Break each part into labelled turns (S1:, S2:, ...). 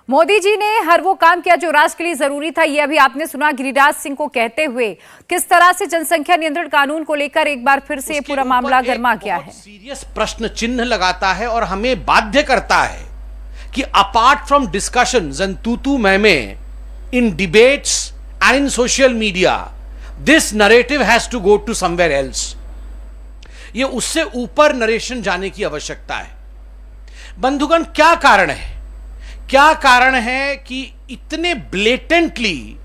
S1: मोदी जी ने हर वो काम किया जो राष्ट्र के लिए जरूरी था। ये अभी आपने सुना गिरिराज सिंह को कहते हुए किस तरह से जनसंख्या नियंत्रण कानून को लेकर एक बार फिर से पूरा मामला गर्मा गया है।
S2: सीरियस प्रश्न चिन्ह लगाता है और हमें बाध्य करता है कि अपार्ट फ्रॉम डिस्कशंस एंड तू मैं in debates and in social media, this narrative has to go to somewhere else. ये उससे ऊपर नरेशन जाने की आवश्यकता है। बंधुगण, क्या कारण है? क्या कारण है कि इतने ब्लेटेंटली,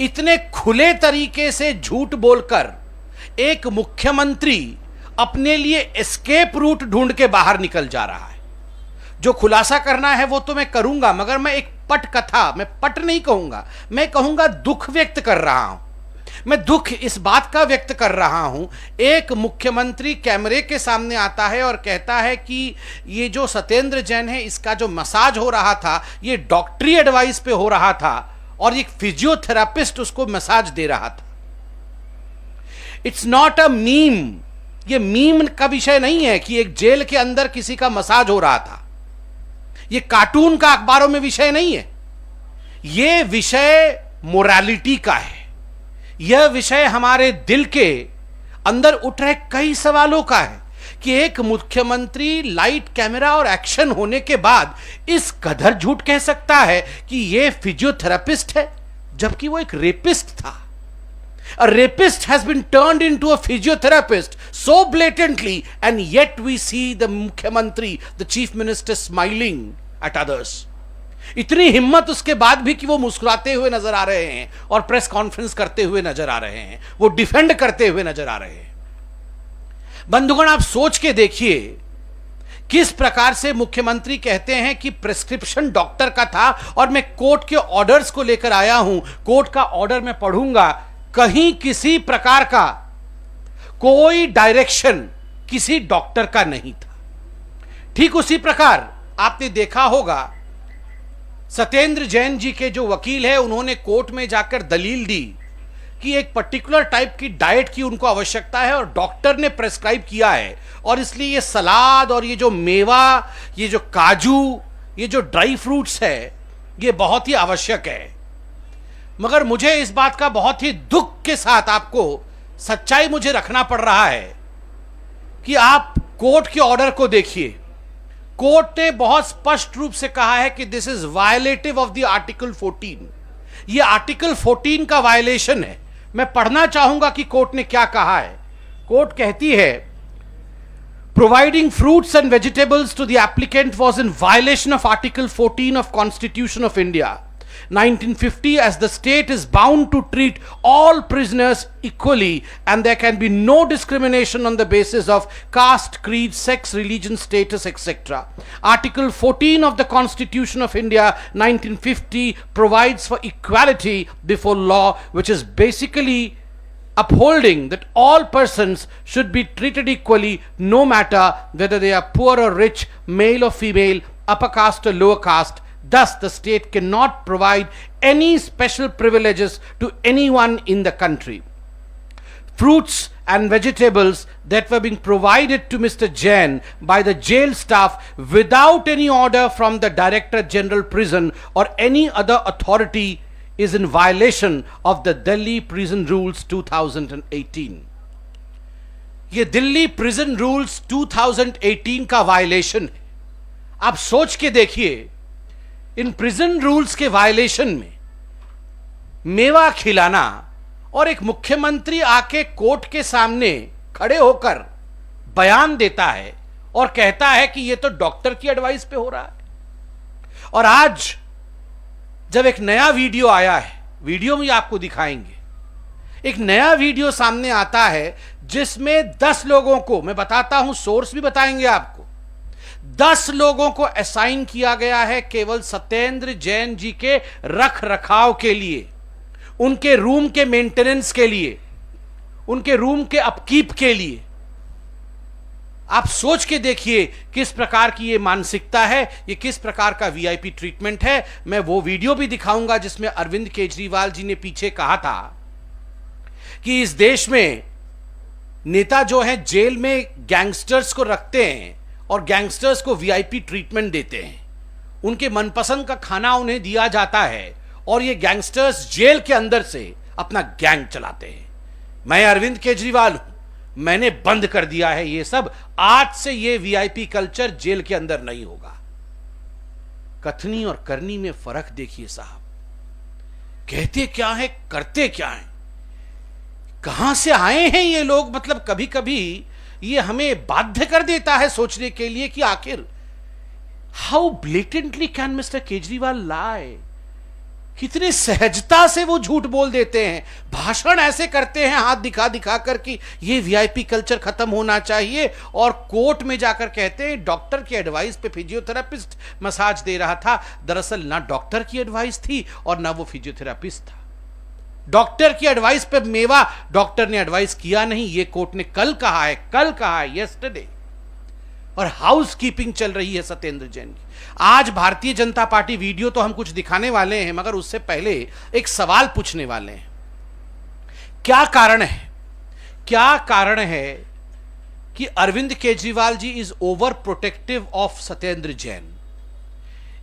S2: इतने खुले तरीके से झूठ बोलकर एक मुख्यमंत्री अपने लिए एस्केप रूट ढूंढ के बाहर निकल जा रहा है? जो खुलासा करना है वो तो मैं करूंगा, मगर मैं एक पट कथा, मैं पट नहीं कहूंगा, मैं कहूंगा दुख व्यक्त कर रहा हूं। मैं दुख इस बात का व्यक्त कर रहा हूं, एक मुख्यमंत्री कैमरे के सामने आता है और कहता है कि ये जो सत्येंद्र जैन है, इसका जो मसाज हो रहा था ये डॉक्टरी एडवाइस पे हो रहा था और एक फिजियोथेरापिस्ट उसको मसाज दे रहा था। It's not a meme. ये मीम का विषय नहीं है कि एक जेल के अंदर किसी का मसाज हो रहा था। ये कार्टून का अखबारों में विषय नहीं है। ये विषय मोरालिटी का है। यह विषय हमारे दिल के अंदर उठ रहे कई सवालों का है कि एक मुख्यमंत्री लाइट, कैमरा और एक्शन होने के बाद इस कदर झूठ कह सकता है कि यह फिजियोथेरापिस्ट है, जबकि वो एक रेपिस्ट था। A rapist has been turned into a physiotherapist so blatantly, and yet we see the Mukhyamantri, the Chief Minister, smiling at others. इतनी हिम्मत उसके बाद भी कि वो मुस्कुराते हुए नजर आ रहे हैं और प्रेस कॉन्फ्रेंस करते हुए नजर आ रहे हैं, वो डिफेंड करते हुए नजर आ रहे हैं। बंधुगण, आप सोच के देखिए किस प्रकार से मुख्यमंत्री कहते हैं कि प्रिस्क्रिप्शन डॉक्टर का था और मैं कोर्ट के ऑर्डर्स को लेकर आया हूं, कोर्ट का ऑर्डर मैं पढ़ूंगा। कहीं किसी प्रकार का कोई डायरेक्शन किसी डॉक्टर का नहीं था। ठीक उसी प्रकार आपने देखा होगा सत्येंद्र जैन जी के जो वकील है, उन्होंने कोर्ट में जाकर दलील दी कि एक पर्टिकुलर टाइप की डाइट की उनको आवश्यकता है और डॉक्टर ने प्रेस्क्राइब किया है, और इसलिए ये सलाद और ये जो मेवा, ये जो काजू, ये जो ड्राई फ्रूट्स है, ये बहुत ही आवश्यक है। मगर मुझे इस बात का बहुत ही दुख के साथ आपको सच्चाई मुझे रखना पड़ रहा है कि आप कोर्ट के ऑर्डर को देखिए। कोर्ट ने बहुत स्पष्ट रूप से कहा है कि this is violative of the article 14। ये आर्टिकल 14 का वायलेशन है। मैं पढ़ना चाहूंगा कि कोर्ट ने क्या कहा है। कोर्ट कहती है, providing fruits and vegetables to the applicant was in violation of article 14 of constitution of India 1950, as the state is bound to treat all prisoners equally and there can be no discrimination on the basis of caste, creed, sex, religion, status, etc. Article 14 of the Constitution of India 1950 provides for equality before law, which is basically upholding that all persons should be treated equally no matter whether they are poor or rich, male or female, upper caste or lower caste. Thus, the state cannot provide any special privileges to anyone in the country. Fruits and vegetables that were being provided to Mr. Jain by the jail staff without any order from the Director General Prison or any other authority is in violation of the Delhi Prison Rules 2018. ये Delhi prison rules 2018 का violation है। आप सोच के देखिए, in prison rules के violation में मेवा खिलाना और एक मुख्यमंत्री आके कोर्ट के सामने खड़े होकर बयान देता है और कहता है कि यह तो डॉक्टर की एडवाइस पे हो रहा है। और आज जब एक नया वीडियो आया है, वीडियो में आपको दिखाएंगे, एक नया वीडियो सामने आता है जिसमें 10 लोगों को, मैं बताता हूं, सोर्स भी बताएंगे आपको, 10 लोगों को असाइन किया गया है केवल सत्येंद्र जैन जी के रख रखाव के लिए, उनके रूम के मेंटेनेंस के लिए, उनके रूम के अपकीप के लिए। आप सोच के देखिए किस प्रकार की ये मानसिकता है, ये किस प्रकार का वीआईपी ट्रीटमेंट है। मैं वो वीडियो भी दिखाऊंगा जिसमें अरविंद केजरीवाल जी ने पीछे कहा था कि इस देश में नेता जो है जेल में गैंगस्टर्स को रखते हैं और गैंगस्टर्स को वीआईपी ट्रीटमेंट देते हैं। उनके मनपसंद का खाना उन्हें दिया जाता है और ये गैंगस्टर्स जेल के अंदर से अपना गैंग चलाते हैं। मैं अरविंद केजरीवाल हूं, मैंने बंद कर दिया है ये सब। आज से ये वीआईपी कल्चर जेल के अंदर नहीं होगा। कथनी और करनी में फर्क देखिए साहब, कहते क्या है करते क्या है, कहां से आए हैं ये लोग। मतलब कभी कभी ये हमें बाध्य कर देता है सोचने के लिए कि आखिर how blatantly can mister Kejriwal lie, कितने सहजता से वो झूठ बोल देते हैं, भाषण ऐसे करते हैं हाथ दिखा दिखा कर कि ये वीआईपी कल्चर खत्म होना चाहिए, और कोर्ट में जाकर कहते हैं डॉक्टर की एडवाइस पे फिजियोथेरापिस्ट मसाज दे रहा था। दरअसल ना डॉक्टर की एडवाइस थी और ना वो फिजियोथेरापिस्ट था। डॉक्टर की एडवाइस पे मेवा डॉक्टर ने एडवाइस किया नहीं, ये कोर्ट ने कल कहा है, यस्टरडे। और हाउस कीपिंग चल रही है सत्येंद्र जैन की। आज भारतीय जनता पार्टी वीडियो तो हम कुछ दिखाने वाले हैं, मगर उससे पहले एक सवाल पूछने वाले हैं। क्या कारण है कि Arvind Kejriwal ji is over protective of Satyendra Jain?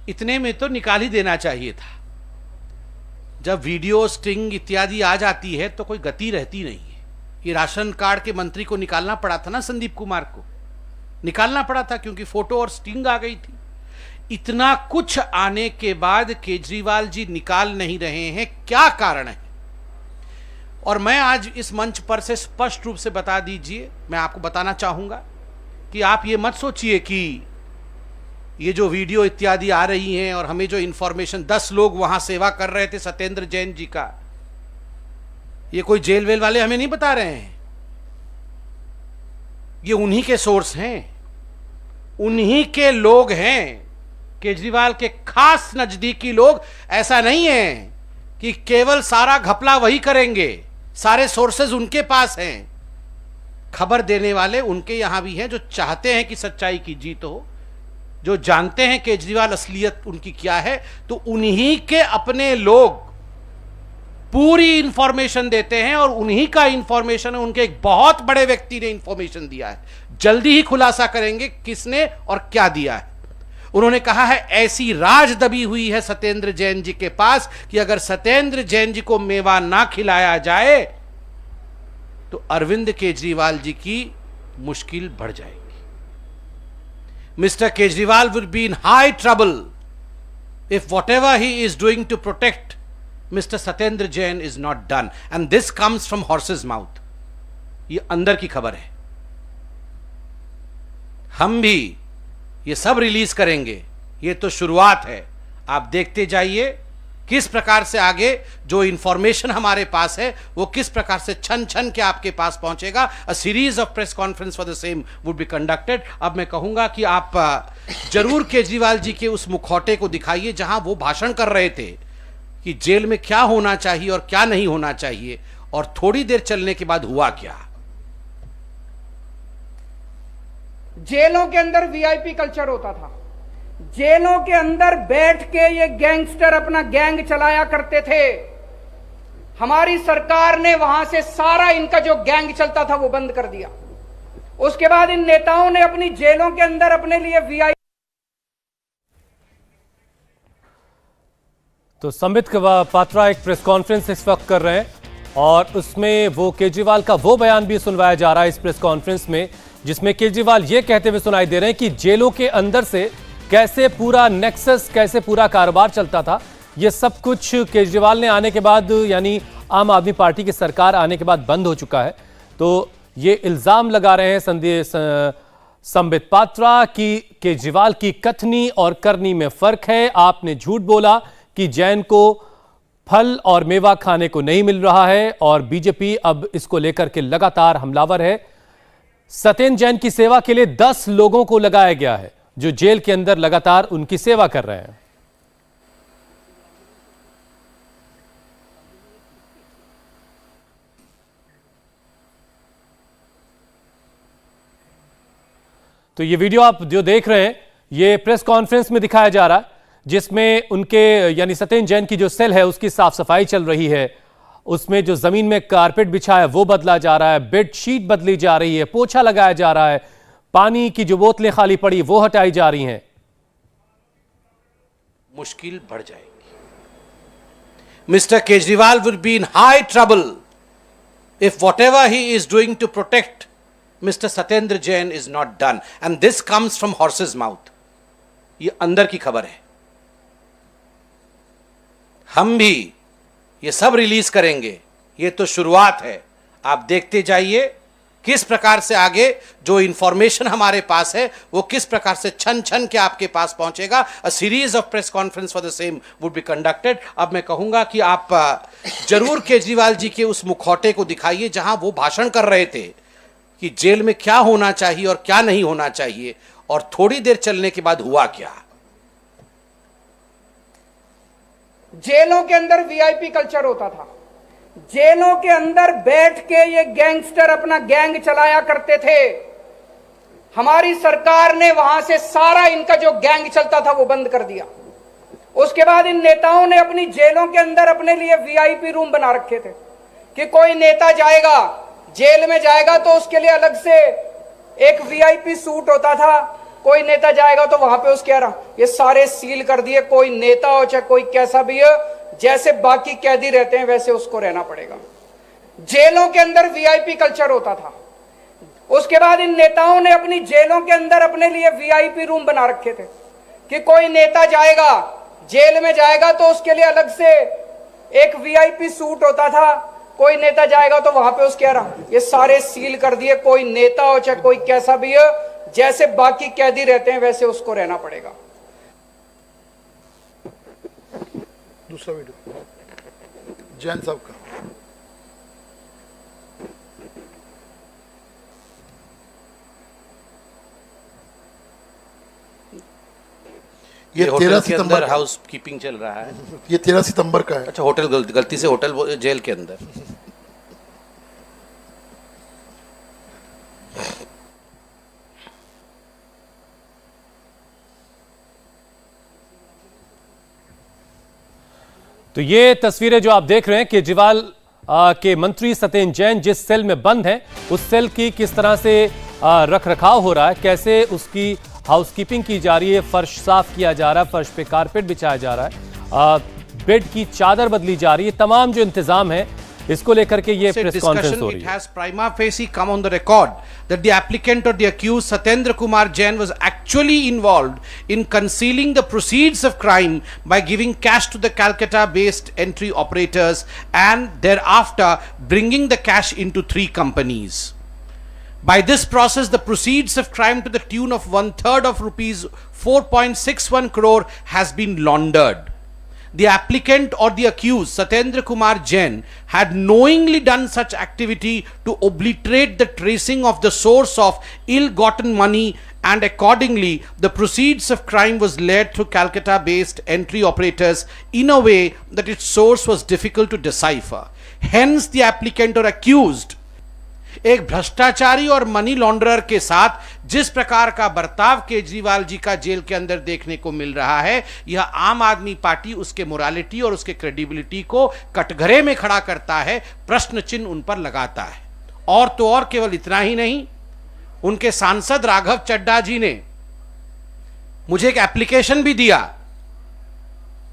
S2: इतने में तो निकाल ही देना चाहिए था। जब वीडियो स्टिंग इत्यादि आ जाती है तो कोई गति रहती नहीं है। ये राशन कार्ड के मंत्री को निकालना पड़ा था ना, संदीप कुमार को निकालना पड़ा था, क्योंकि फोटो और स्टिंग आ गई थी। इतना कुछ आने के बाद केजरीवाल जी निकाल नहीं रहे हैं, क्या कारण है? और मैं आज इस मंच पर से स्पष्ट रूप से बता दीजिए, मैं आपको बताना चाहूंगा कि आप ये मत सोचिए कि ये जो वीडियो इत्यादि आ रही हैं और हमें जो इंफॉर्मेशन 10 लोग वहां सेवा कर रहे थे सत्येंद्र जैन जी का, ये कोई जेल वेल वाले हमें नहीं बता रहे हैं। ये उन्हीं के सोर्स हैं, उन्हीं के लोग हैं, केजरीवाल के खास नजदीकी लोग। ऐसा नहीं है कि केवल सारा घपला वही करेंगे, सारे सोर्सेज उनके पास हैं। खबर देने वाले उनके यहां भी हैं जो चाहते हैं कि सच्चाई की जीत हो, जो जानते हैं केजरीवाल असलियत उनकी क्या है, तो उन्हीं के अपने लोग पूरी इंफॉर्मेशन देते हैं। और उन्हीं का इंफॉर्मेशन है, उनके एक बहुत बड़े व्यक्ति ने इंफॉर्मेशन दिया है। जल्दी ही खुलासा करेंगे किसने और क्या दिया है। उन्होंने कहा है ऐसी राज दबी हुई है सत्येंद्र जैन जी के पास कि अगर सत्येंद्र जैन जी को मेवा ना खिलाया जाए तो अरविंद केजरीवाल जी की मुश्किल बढ़ जाएगी। Mr Kejriwal will be in high trouble if whatever he is doing to protect Mr. Satyendra Jain is not done, and this comes from horse's mouth. ये अंदर की खबर है। हम भी ये सब रिलीज करेंगे, ये तो शुरुआत है। आप देखते जाइए किस प्रकार से आगे जो इंफॉर्मेशन हमारे पास है वो किस प्रकार से छन छन के आपके पास पहुंचेगा। अ series of press conference for the same would be conducted. अब मैं कहूंगा कि आप जरूर केजरीवाल जी के उस मुखौटे को दिखाइए जहां वो भाषण कर रहे थे कि जेल में क्या होना चाहिए और क्या नहीं होना चाहिए, और थोड़ी देर चलने के बाद हुआ क्या।
S3: जेलों के अंदर वीआईपी कल्चर होता था। जेलों के अंदर बैठ के ये गैंगस्टर अपना गैंग चलाया करते थे। हमारी सरकार ने वहां से सारा इनका जो गैंग चलता था वो बंद कर दिया। उसके बाद इन नेताओं ने अपनी जेलों के अंदर अपने लिए वीआईपी।
S4: तो संबित पात्रा एक प्रेस कॉन्फ्रेंस इस वक्त कर रहे हैं और उसमें वो केजरीवाल का वो बयान भी सुनवाया जा रहा है इस प्रेस कॉन्फ्रेंस में, जिसमें केजरीवाल ये कहते हुए सुनाई दे रहे हैं कि जेलों के अंदर से कैसे पूरा नेक्सस, कैसे पूरा कारोबार चलता था, ये सब कुछ केजरीवाल ने आने के बाद, यानी आम आदमी पार्टी की सरकार आने के बाद बंद हो चुका है। तो ये इल्जाम लगा रहे हैं संबित पात्रा कि केजरीवाल की कथनी और करनी में फर्क है। आपने झूठ बोला कि जैन को फल और मेवा खाने को नहीं मिल रहा है और बीजेपी अब इसको लेकर के लगातार हमलावर है। सत्येंद्र जैन की सेवा के लिए 10 लोगों को लगाया गया है जो जेल के अंदर लगातार उनकी सेवा कर रहे हैं। तो ये वीडियो आप जो देख रहे हैं ये प्रेस कॉन्फ्रेंस में दिखाया जा रहा है, जिसमें उनके यानी सत्येंद्र जैन की जो सेल है उसकी साफ सफाई चल रही है। उसमें जो जमीन में कारपेट बिछा है वो बदला जा रहा है, बेडशीट बदली जा रही है, पोछा लगाया जा रहा है, पानी की जो बोतलें खाली पड़ी वो हटाई जा रही हैं।
S2: मुश्किल बढ़ जाएगी। Mr. Kejriwal will be in high trouble if whatever he is doing to protect Mr. Satyendra Jain is not done. And this comes from horse's mouth. ये अंदर की खबर है। हम भी ये सब रिलीज करेंगे, ये तो शुरुआत है। आप देखते जाइए किस प्रकार से आगे जो इंफॉर्मेशन हमारे पास है वो किस प्रकार से छन छन के आपके पास पहुंचेगा। अ series of press conference for the same would be conducted. अब मैं कहूंगा कि आप जरूर केजरीवाल जी के उस मुखौटे को दिखाइए जहां वो भाषण कर रहे थे कि जेल में क्या होना चाहिए और क्या नहीं होना चाहिए, और थोड़ी देर चलने के बाद हुआ क्या।
S3: जेलों के अंदर वीआईपी कल्चर होता था। जेलों के अंदर बैठ के ये गैंगस्टर अपना गैंग चलाया करते थे। हमारी सरकार ने वहां से सारा इनका जो गैंग चलता था वो बंद कर दिया। उसके बाद इन नेताओं ने अपनी जेलों के अंदर अपने लिए वीआईपी रूम बना रखे थे कि कोई नेता जाएगा जेल में जाएगा तो उसके लिए अलग से एक वीआईपी सूट होता था। कोई नेता जाएगा तो वहां पे उसके ये सारे सील कर दिए। कोई नेता हो चाहे कोई कैसा भी हो, जैसे बाकी कैदी रहते हैं वैसे उसको रहना पड़ेगा। जेलों के अंदर वीआईपी कल्चर होता था। उसके बाद इन नेताओं ने अपनी जेलों के अंदर अपने लिए वीआईपी रूम बना रखे थे कि कोई नेता जाएगा जेल में जाएगा तो उसके लिए अलग से एक वीआईपी सूट होता था। कोई नेता जाएगा तो वहां पे उसके ये सारे सील कर दिए। कोई नेता हो चाहे कोई कैसा भी हो, जैसे बाकी कैदी रहते हैं वैसे उसको रहना पड़ेगा।
S5: दूसरा वीडियो जैन साहब का। ये 13 सितंबर
S2: हाउस कीपिंग चल रहा है।
S5: ये 13 सितंबर का है।
S2: अच्छा, होटल गलती से होटल जेल के अंदर।
S4: तो ये तस्वीरें जो आप देख रहे हैं केजरीवाल के मंत्री सत्येंद्र जैन जिस सेल में बंद हैं उस सेल की किस तरह से रख रखाव हो रहा है, कैसे उसकी हाउसकीपिंग की जा रही है, फर्श साफ किया जा रहा है, फर्श पे कारपेट बिछाया जा रहा है, बेड की चादर बदली जा रही है, तमाम जो इंतजाम है इसको लेकर के ये प्रेस कॉन्फ्रेंस हो रही है।
S2: It has prima facie come on the record that the applicant or the accused Satyendra Kumar Jain was actually involved in concealing the proceeds of crime by giving cash to the Calcutta-based entry operators and thereafter bringing the cash into 3 companies. By this process, the proceeds of crime to the tune of 1/3 of rupees 4.61 crore has been laundered. The applicant or the accused, Satyendra Kumar Jain, had knowingly done such activity to obliterate the tracing of the source of ill-gotten money, and accordingly, the proceeds of crime was led through Calcutta-based entry operators in a way that its source was difficult to decipher. Hence, the applicant or accused एक भ्रष्टाचारी और money launderer के साथ जिस प्रकार का बर्ताव केजरीवाल जी का जेल के अंदर देखने को मिल रहा है, यह आम आदमी पार्टी उसके मोरालिटी और उसके क्रेडिबिलिटी को कटघरे में खड़ा करता है, प्रश्न चिन्ह उन पर लगाता है। और तो और केवल इतना ही नहीं, उनके सांसद राघव चड्ढा जी ने मुझे एक एप्लीकेशन भी दिया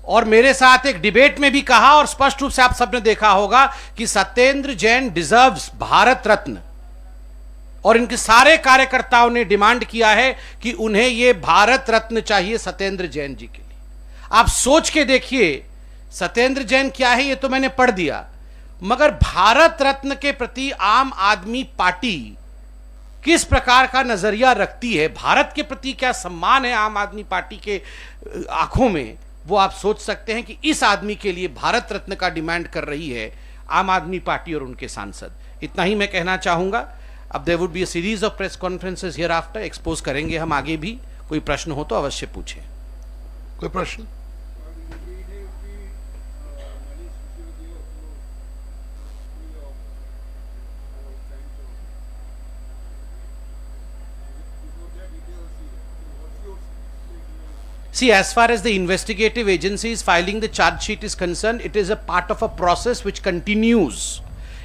S2: और मेरे साथ एक डिबेट में भी कहा, और स्पष्ट रूप से आप सबने देखा होगा कि सत्येंद्र जैन डिजर्व्स भारत रत्न, और इनके सारे कार्यकर्ताओं ने डिमांड किया है कि उन्हें यह भारत रत्न चाहिए सत्येंद्र जैन जी के लिए। आप सोच के देखिए, सत्येंद्र जैन क्या है ये तो मैंने पढ़ दिया, मगर भारत रत्न के प्रति आम आदमी पार्टी किस प्रकार का नजरिया रखती है, भारत के प्रति क्या सम्मान है आम आदमी पार्टी के आंखों में, वो आप सोच सकते हैं कि इस आदमी के लिए भारत रत्न का डिमांड कर रही है आम आदमी पार्टी और उनके सांसद। इतना ही मैं कहना चाहूंगा। अब there would be a series of press conferences hereafter, expose करेंगे हम आगे भी। कोई प्रश्न हो तो अवश्य पूछें।
S5: कोई प्रश्न?
S2: See, as far as the investigative agencies filing the charge sheet is concerned, it is a part of a process which continues.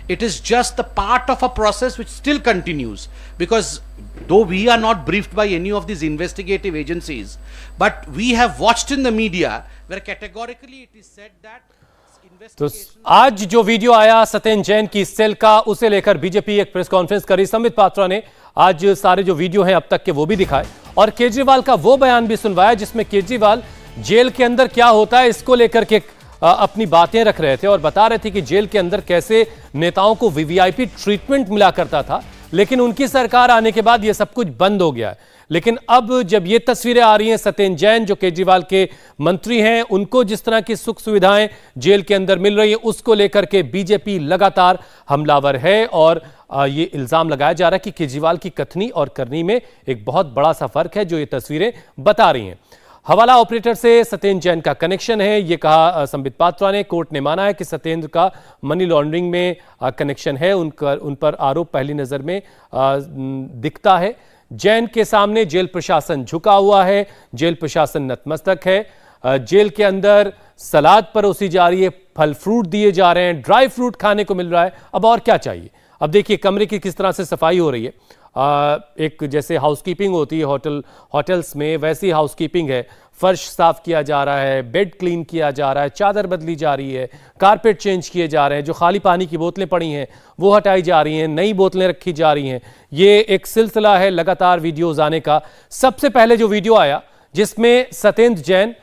S2: It is just the part of a process which still continues, because though we are not briefed by any of these investigative agencies, but we have watched in the media where categorically it is said that
S4: तो आज जो video आया सत्येंद्र जैन की cell का, उसे लेकर BJP एक press conference करी। संबित पात्रा ने आज सारे जो वीडियो हैं अब तक के वो भी दिखाए और केजरीवाल का वो बयान भी सुनवाया जिसमें केजरीवाल जेल के अंदर क्या होता है इसको लेकर के अपनी बातें रख रहे थे और बता रहे थे कि जेल के अंदर कैसे नेताओं को वीवीआईपी ट्रीटमेंट मिला करता था, लेकिन उनकी सरकार आने के बाद यह सब कुछ बंद हो गया है। लेकिन अब जब ये तस्वीरें आ रही हैं, सत्येंद्र जैन जो केजरीवाल के मंत्री हैं, उनको जिस तरह की सुख सुविधाएं जेल के अंदर मिल रही हैं, उसको लेकर के बीजेपी लगातार हमलावर है और ये इल्जाम लगाया जा रहा है कि केजरीवाल की कथनी और करनी में एक बहुत बड़ा सा फर्क है, जो ये तस्वीरें बता रही हैं। हवाला ऑपरेटर से सत्येंद्र जैन का कनेक्शन है, ये कहा संबित पात्रा ने। कोर्ट ने माना है कि सत्येंद्र का मनी लॉन्ड्रिंग में कनेक्शन है, उन पर आरोप पहली नजर में दिखता है। जैन के सामने जेल प्रशासन झुका हुआ है, जेल प्रशासन नतमस्तक है। जेल के अंदर सलाद परोसी जा रही है, फल फ्रूट दिए जा रहे हैं, ड्राई फ्रूट खाने को मिल रहा है। अब और क्या चाहिए? अब देखिए कमरे की किस तरह से सफाई हो रही है। एक जैसे हाउसकीपिंग होती है होटल्स में, वैसी हाउसकीपिंग है। फर्श साफ किया जा रहा है, बेड क्लीन किया जा रहा है, चादर बदली जा रही है, कारपेट चेंज किए जा रहे हैं, जो खाली पानी की बोतलें पड़ी हैं वो हटाई जा रही हैं, नई बोतलें रखी जा रही हैं। ये एक सिलसिला है लगातार वीडियोज आने का। सबसे पहले जो वीडियो आया जिसमें सत्येंद्र जैन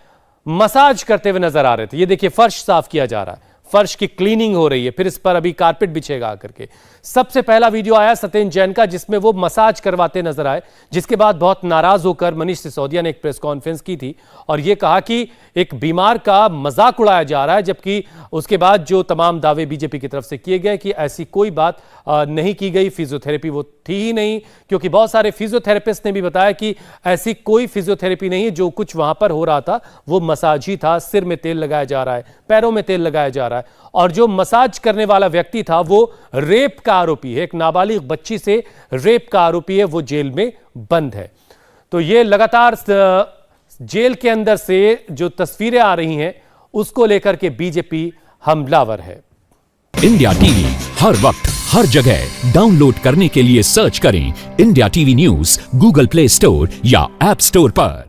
S4: मसाज करते हुए नजर आ रहे थे, ये देखिए फर्श साफ किया जा रहा है, फर्श की क्लीनिंग हो रही है, फिर इस पर अभी कारपेट बिछेगा आकर के। सबसे पहला वीडियो आया सत्येंद्र जैन का जिसमें वो मसाज करवाते नजर आए, जिसके बाद बहुत नाराज होकर मनीष सिसोदिया ने एक प्रेस कॉन्फ्रेंस की थी और ये कहा कि एक बीमार का मजाक उड़ाया जा रहा है, जबकि उसके बाद जो तमाम दावे बीजेपी की तरफ से किए गए कि ऐसी कोई बात नहीं की गई, फिजियोथेरेपी वो थी ही नहीं, क्योंकि बहुत सारे फिजियोथेरेपिस्ट ने भी बताया कि ऐसी कोई फिजियोथेरेपी नहीं है, जो कुछ वहां पर हो रहा था वो मसाज ही था। सिर में तेल लगाया जा रहा है, पैरों में तेल लगाया जा रहा है और जो मसाज करने वाला व्यक्ति था वो रेप का आरोपी है, एक नाबालिग बच्ची से रेप का आरोपी है, वो जेल में बंद है। तो ये लगातार जेल के अंदर से जो तस्वीरें आ रही हैं उसको लेकर के बीजेपी हमलावर है।
S6: इंडिया टीवी हर वक्त हर जगह डाउनलोड करने के लिए सर्च करें India TV news Google play store या ऐप स्टोर पर।